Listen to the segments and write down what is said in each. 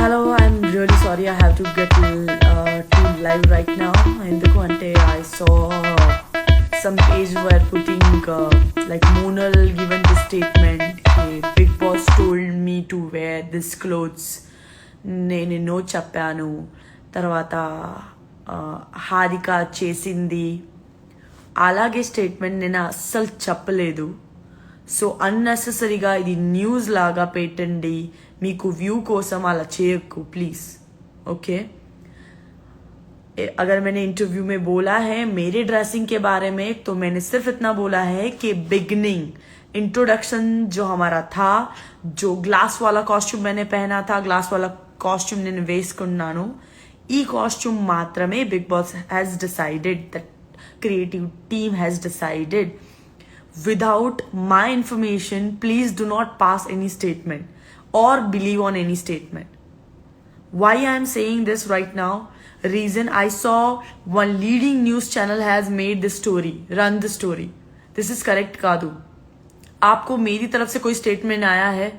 Hello, I'm really sorry I have to get to live right now. ఎందుకు అంటే I saw some page were putting like Monal given this statement. Big Boss told me to wear this clothes. నేను ఎన్నో చెప్పాను. తర్వాత హారిక చేసింది అలాగే statement నేను అస్సలు చెప్పలేదు. సో అన్నెసెసరీగా ఇది న్యూస్ లాగా పెట్టండి, మీకు వ్యూ కోసం అలా చేయకు प्लीज़. ओके, अगर मैंने इंटरव्यू में बोला है मेरे ड्रेसिंग के बारे में तो मैंने सिर्फ इतना बोला है कि बिगनिंग इंट्रोडक्शन जो हमारा था, जो ग्लास वाला कॉस्ट्यूम मैंने पहना था, ग्लास वाला कॉस्ट्यूम నేను వేసుకున్నాను. ఈ కాస్ట్యూమ్ మాత్రమే Bigg Boss has decided, that creative team has decided. Without my information, please do not pass any statement or believe on any statement. Why I am saying this right now? Reason, I saw one leading news channel has made this story, run the story. This is correct कादू. आपको मेरी तरफ से कोई statement आया है?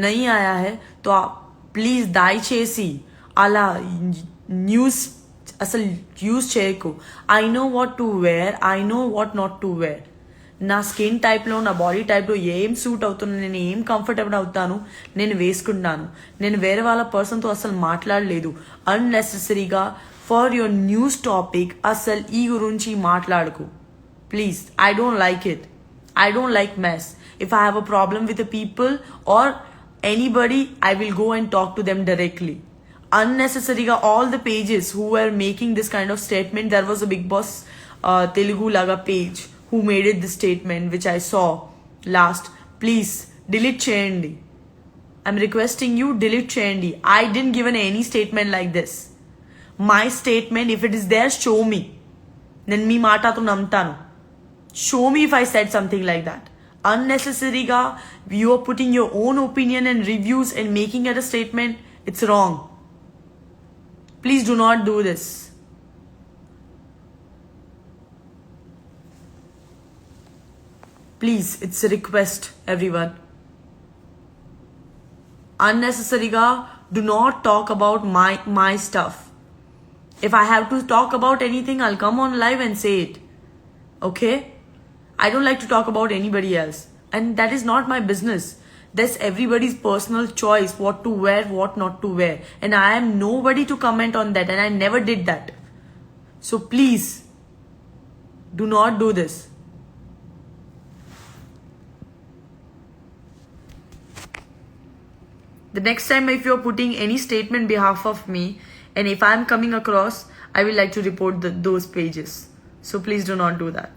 नहीं आया है तो आप प्लीज దయచేసి అలా న్యూస్ అసలు యూజ్ చేయకు. I know what to wear, I know what not to wear. నా స్కిన్ టైప్లో, నా బాడీ టైప్లో ఏం సూట్ అవుతున్నా, నేను ఏం కంఫర్టబుల్ అవుతాను నేను వేసుకుంటాను. నేను వేరే వాళ్ళ పర్సన్తో అసలు మాట్లాడలేదు. అన్నెసెసరీగా ఫర్ యువర్ న్యూస్ టాపిక్ అసలు ఈ గురించి మాట్లాడకు please. I don't like it. I don't like mess. If I have a problem with the people or anybody, I will go and talk to them directly. Unnecessary, all the pages who were making this kind of statement, there was a Big Boss Telugu Laga page who made it this statement which I saw last. Please delete cheyandi. I'm requesting you, delete cheyandi. I didn't given any statement like this. My statement, if it is there, show me. Then me maata to namtanu. Show me if I said something like that. Unnecessary ga, you are putting your own opinion and reviews and making it a statement. It's wrong. Please do not do this. Please, it's a request, everyone. Unnecessary ga, do not talk about my stuff. If I have to talk about anything, I'll come on live and say it. Okay? I don't like to talk about anybody else, and that is not my business. That's everybody's personal choice what to wear, what not to wear, and I am nobody to comment on that, and I never did that. So please do not do this. The next time if you're putting any statement behalf of me, and if I'm coming across, I will like to report those pages. So please do not do that.